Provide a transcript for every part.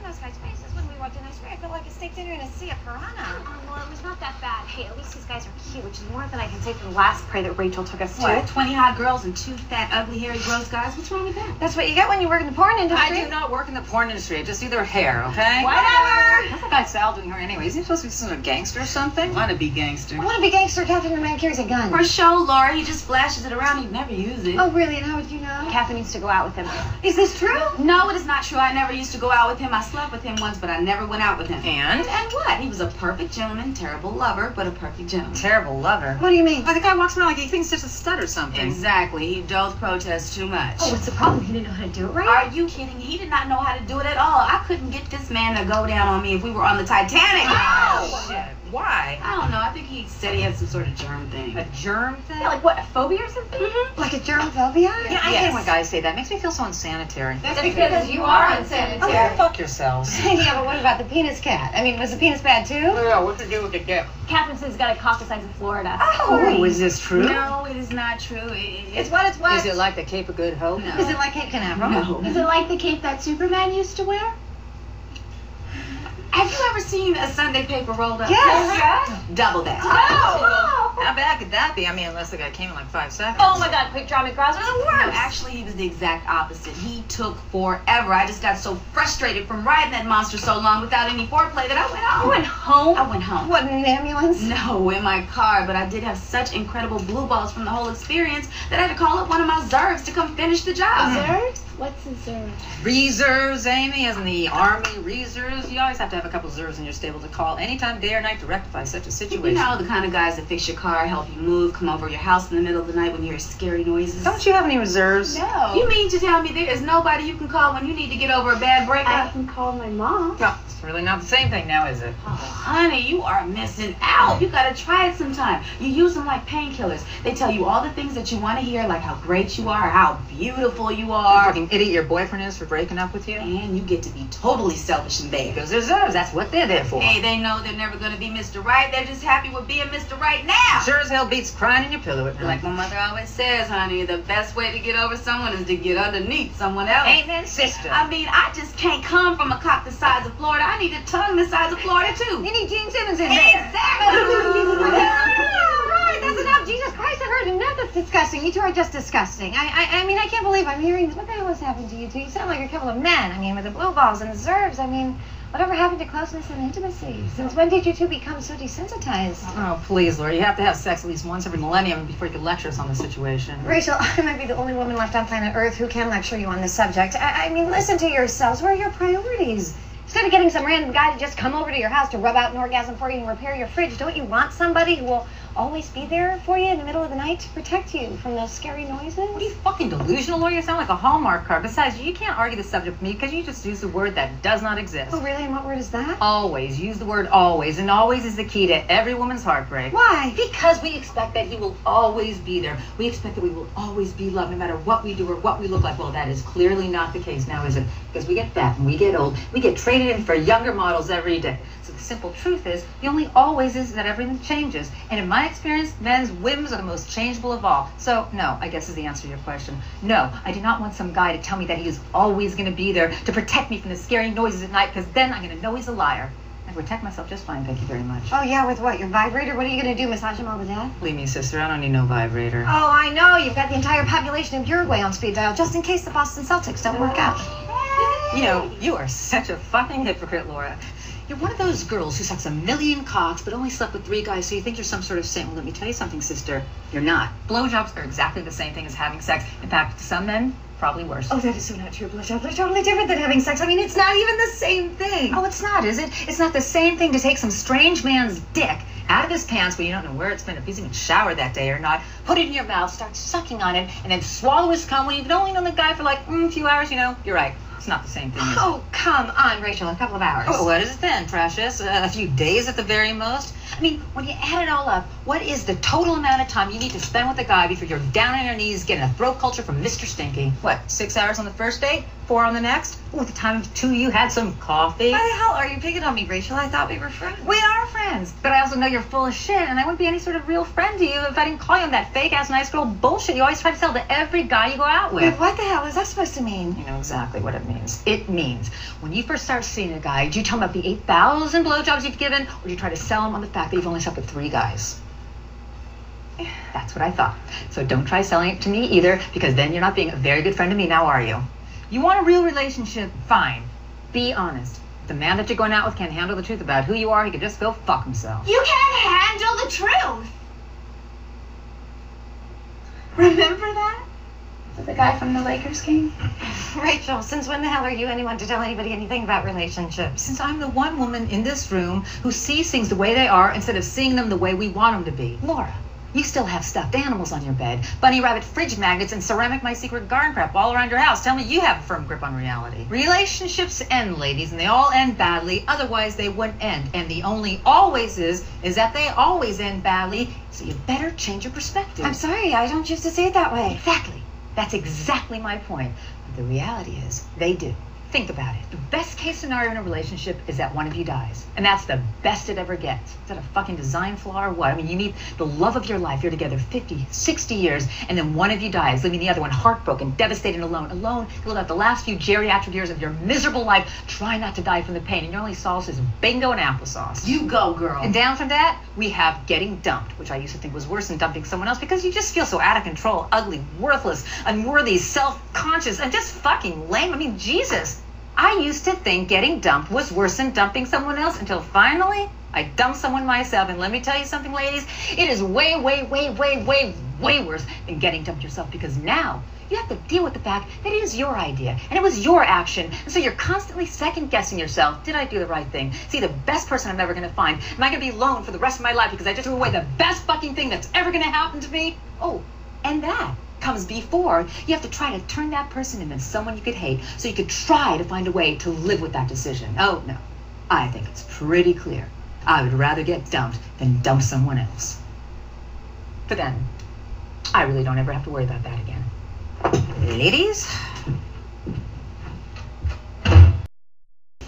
those guys' faces when we walked in. I swear I felt like a steak dinner in a sea of piranha. Oh, Laura, it was not that bad. Hey, at least these guys are cute, which is more than I can say for the last party that Rachel took us to. What, 20 hot girls and 2 fat, ugly, hairy, gross guys? What's wrong with that? That's what you get when you work in the porn industry. I do not work in the porn industry. I just do their hair, okay? Whatever. What's that guy Sal doing here anyway? Is he supposed to be some sort of gangster or something? Wanna-be gangster. I want to be gangster. Catherine, your man carries a gun. For show, Laura. He just flashes it around. He'd never use it. Oh, really? And how would you know? Catherine needs to go out with him. Is this true? No, it is not true. I never used to go out with him. I slept with him once, but I never went out with him. And what? He was a perfect gentleman, terrible lover, but a perfect gentleman. Terrible lover? What do you mean? Well, the guy walks around like he thinks it's a stud or something. Exactly. He does protest too much. Oh, what's the problem? He didn't know how to do it right? Are you kidding? He did not know how to do it at all. I couldn't get this man to go down on me if we were on the Titanic. Oh! Shit. Why? I don't know. I think he said he had some sort of germ thing. A germ thing? Yeah, like what, a phobia or something? Mm-hmm. Like a germ phobia? Yeah, I hate when guys say that. It makes me feel so unsanitary. That's because you are unsanitary. Oh, fuck yourselves. Yeah, but what about the penis cat? I mean, was the penis bad too? Yeah, what's it do with the dick? Catherine says he's got a cock the size of Florida. Oh, is this true? No, it is not true. It's what it's what. Is it like the Cape of Good Hope? No. Is it like Cape Canaveral? No. Is it like the cape that Superman used to wear? Have you ever seen a Sunday paper rolled up? Yes. Double that. Oh! How bad could that be? I mean, unless the guy came in like 5 seconds. Oh my god, quick draw McGraws are the worst! No, actually, he was the exact opposite. He took forever. I just got so frustrated from riding that monster so long without any foreplay that I went home. You went home? I went home. What, in an ambulance? No, in my car, but I did have such incredible blue balls from the whole experience that I had to call up one of my Zergs to come finish the job. Zerg? What's a Zerg? Reserves, Amy, as in the Army reserves. You always have to have a couple of Zergs in your stable to call anytime, day or night, to rectify such a situation. You know, the kind of guys that fix your car, help you move, come over your house in the middle of the night when you hear scary noises. Don't you have any reserves? No. You mean to tell me there is nobody you can call when you need to get over a bad breakup? I can call my mom. No, it's really not the same thing now, is it? Oh, honey, you are missing out. You gotta try it sometime. You use them like painkillers. They tell you all the things that you want to hear, like how great you are, how beautiful you are. Fucking idiot your boyfriend is for breaking up with you. And you get to be totally selfish and bad. Because reserves, that's what they're there for. Hey, they know they're never gonna be Mr. Right. They're just happy with being Mr. Right now. Sure as hell beats crying in your pillow at night. Like my mother always says, honey, the best way to get over someone is to get underneath someone else. Amen, sister. I mean, I just can't come from a cock the size of Florida. I need a tongue the size of Florida, too. You need Gene Simmons in there. Exactly. Right, that's enough. Jesus Christ, I've heard enough. That's disgusting. You two are just disgusting. I mean, I can't believe I'm hearing this. What the hell has happened to you two? You sound like a couple of men. I mean, with the blue balls and the Zergs. I mean, whatever happened to closeness and intimacy? Since when did you two become so desensitized? Oh, please, Laura. You have to have sex at least once every millennium before you can lecture us on the situation. Rachel, I might be the only woman left on planet Earth who can lecture you on this subject. I mean, listen to yourselves. Where are your priorities? Instead of getting some random guy to just come over to your house to rub out an orgasm for you and repair your fridge, don't you want somebody who will always be there for you in the middle of the night to protect you from those scary noises? What are you, fucking delusional, Laura? You sound like a Hallmark card. Besides, you can't argue the subject with me because you just use a word that does not exist. Oh, really? And what word is that? Always. Use the word always. And always is the key to every woman's heartbreak. Why? Because we expect that he will always be there. We expect that we will always be loved no matter what we do or what we look like. Well, that is clearly not the case now, is it? Because we get fat and we get old. We get traded in for younger models every day. So the simple truth is, the only always is that everything changes. And in my experience, men's whims are the most changeable of all. So, no, I guess is the answer to your question. No, I do not want some guy to tell me that he is always going to be there to protect me from the scary noises at night, because then I'm going to know he's a liar. I protect myself just fine, thank you very much. Oh, yeah, with what? Your vibrator? What are you going to do, massage him all the day? Believe me, sister, I don't need no vibrator. Oh, I know. You've got the entire population of Uruguay on speed dial, just in case the Boston Celtics don't work out. You know, you are such a fucking hypocrite, Laura. You're one of those girls who sucks a million cocks but only slept with 3 guys, so you think you're some sort of saint. Well, let me tell you something, sister. You're not. Blowjobs are exactly the same thing as having sex. In fact, to some men, probably worse. Oh, that is so not true. Blowjobs are totally different than having sex. I mean, it's not even the same thing. Oh, it's not, is it? It's not the same thing to take some strange man's dick out of his pants when you don't know where it's been, if he's even showered that day or not, put it in your mouth, start sucking on it, and then swallow his cum when you've only known the guy for like a few hours. You know, you're right. It's not the same thing. Oh, come on, Rachel. A couple of hours. Oh, what is it then, precious? A few days at the very most? I mean, when you add it all up, What is the total amount of time you need to spend with a guy before you're down on your knees getting a throat culture from Mr. Stinky? What, 6 hours on the first date? 4 on the next? Oh, at the time two of you had some coffee? Why the hell are you picking on me, Rachel? I thought we were friends. We are friends, but I also know you're full of shit, and I wouldn't be any sort of real friend to you if I didn't call you on that fake-ass nice girl bullshit you always try to sell to every guy you go out with. Wait, what the hell is that supposed to mean? You know exactly what it means. It means when you first start seeing a guy, do you tell him about the 8,000 blowjobs you've given, or do you try to sell him on the fact that you've only slept with 3 guys? That's what I thought. So don't try selling it to me either, because then you're not being a very good friend to me now, are you? You want a real relationship? Fine. Be honest. If the man that you're going out with can't handle the truth about who you are, he could just go fuck himself. You can't handle the truth. Remember that? The guy from the Lakers game? Rachel, since when the hell are you anyone to tell anybody anything about relationships? Since I'm the one woman in this room who sees things the way they are instead of seeing them the way we want them to be. Laura, you still have stuffed animals on your bed, bunny rabbit fridge magnets, and ceramic my secret garden crap all around your house. Tell me you have a firm grip on reality. Relationships end, ladies, and they all end badly. Otherwise, they wouldn't end. And the only always is that they always end badly. So you better change your perspective. I'm sorry, I don't choose to see it that way. Exactly. That's exactly my point. But the reality is, they do. Think about it. The best case scenario in a relationship is that one of you dies. And that's the best it ever gets. Is that a fucking design flaw or what? I mean, you meet the love of your life. You're together 50, 60 years, and then one of you dies, leaving the other one heartbroken, devastated, and alone. Alone, you live out the last few geriatric years of your miserable life, trying not to die from the pain, and your only solace is bingo and applesauce. You go, girl. And down from that, we have getting dumped, which I used to think was worse than dumping someone else because you just feel so out of control, ugly, worthless, unworthy, self-conscious, and just fucking lame. I mean, Jesus. I used to think getting dumped was worse than dumping someone else until finally I dumped someone myself. And let me tell you something, ladies, it is way, way, way, way, way, way worse than getting dumped yourself, because now you have to deal with the fact that it is your idea and it was your action. And so you're constantly second guessing yourself. Did I do the right thing? See, the best person I'm ever going to find. Am I going to be alone for the rest of my life because I just threw away the best fucking thing that's ever going to happen to me? Oh, and that comes before you have to try to turn that person into someone you could hate so you could try to find a way to live with that decision. Oh, no. I think it's pretty clear. I would rather get dumped than dump someone else. But then, I really don't ever have to worry about that again. Ladies?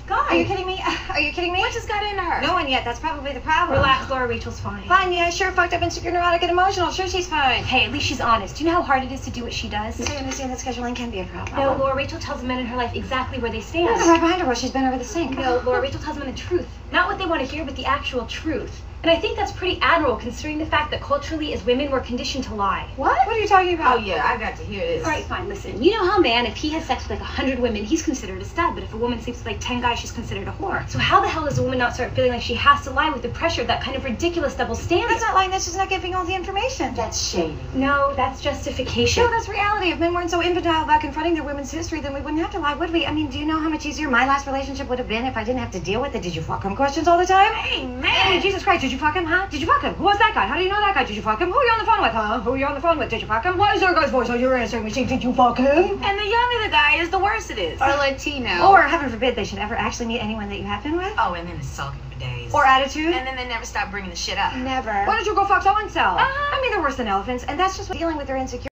Are you kidding me? Are you kidding me? What just got into her? No one yet. That's probably the problem. Relax, Laura. Rachel's fine. Fine, yeah, sure, fucked up, insecure, neurotic, and emotional. Sure, she's fine. Hey, at least she's honest. Do you know how hard it is to do what she does? So you understand that scheduling can be a problem. No, Laura. Rachel tells the men in her life exactly where they stand. Yeah, right behind her where she's been over the sink. No, Laura. Rachel tells them the truth. Not what they want to hear, but the actual truth. And I think that's pretty admirable, considering the fact that culturally, as women, we're conditioned to lie. What? What are you talking about? Oh, yeah, I got to hear this. All right, fine, listen. You know how a man, if he has sex with like 100 women, he's considered a stud, but if a woman sleeps with like 10 guys, she's considered a whore. So how the hell does a woman not start feeling like she has to lie with the pressure of that kind of ridiculous double standard? That's not lying, that's just not giving all the information. That's shady. No, that's justification. No, that's reality. If men weren't so infantile about confronting their women's history, then we wouldn't have to lie, would we? I mean, do you know how much easier my last relationship would have been if I didn't have to deal with the "did you fuck him" questions all the time? Hey, man! Hey, Jesus Christ, did you fuck him, huh? Did you fuck him? Who was that guy? How do you know that guy? Did you fuck him? Who are you on the phone with, huh? Who are you on the phone with? Did you fuck him? Why is there a guy's voice on your answering machine? Did you fuck him? And the younger the guy is, the worse it is. Or Latino. Or, heaven forbid, they should ever actually meet anyone that you have been with. Oh, and then it's sulking for days. Or attitude. And then they never stop bringing the shit up. Never. Why don't you go fuck so-and-so? I mean, they're worse than elephants, and that's just dealing with their insecurities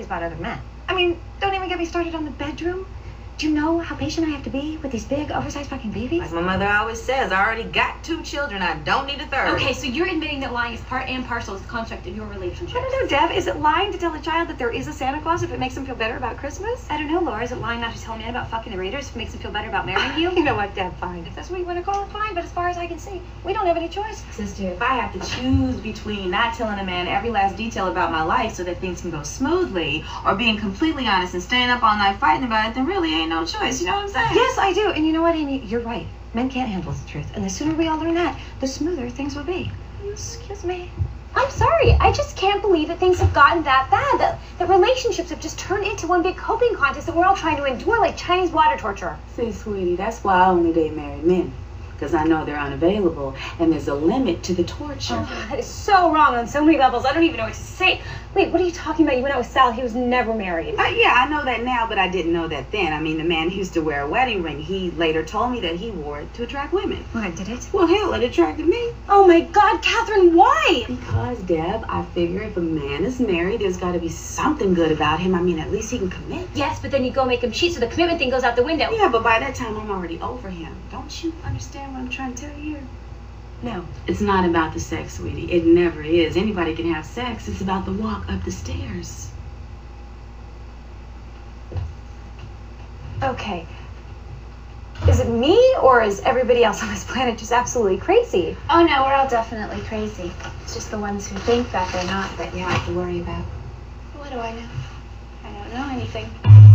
about other men. I mean, don't even get me started on the bedroom. Do you know how patient I have to be with these big, oversized fucking babies? Like my mother always says, I already got 2 children. I don't need a third. Okay, so you're admitting that lying is part and parcel of the construct of your relationship. I don't know, Deb. Is it lying to tell a child that there is a Santa Claus if it makes them feel better about Christmas? I don't know, Laura. Is it lying not to tell a man about fucking the Raiders if it makes him feel better about marrying you? You know what, Deb, fine. If that's what you want to call it, fine. But as far as I can see, we don't have any choice. Sister, if I have to choose between not telling a man every last detail about my life so that things can go smoothly, or being completely honest and staying up all night fighting about it, then really ain't no choice. You know what I'm saying? Yes, I do. And you know what, Amy? You're right. Men can't handle the truth. And the sooner we all learn that, the smoother things will be. Excuse me. I'm sorry. I just can't believe that things have gotten that bad. That relationships have just turned into one big coping contest that we're all trying to endure like Chinese water torture. See, sweetie, that's why I only date married men. because I know they're unavailable, and there's a limit to the torture. Oh, that is so wrong on so many levels. I don't even know what to say. Wait, what are you talking about? You went out with Sal. He was never married. Yeah, I know that now, but I didn't know that then. I mean, the man used to wear a wedding ring. He later told me that he wore it to attract women. What, did it? Well, hell, it attracted me. Oh my God, Catherine, why? Because, Deb, I figure if a man is married, there's got to be something good about him. I mean, at least he can commit. Yes, but then you go make him cheat, so the commitment thing goes out the window. Yeah, but by that time, I'm already over him. Don't you understand what I'm trying to tell you? No. It's not about the sex, sweetie. It never is. Anybody can have sex. It's about the walk up the stairs. Okay. Is it me, or is everybody else on this planet just absolutely crazy? Oh no, we're all definitely crazy. It's just the ones who think that they're not that you have to worry about. What do I know? I don't know anything.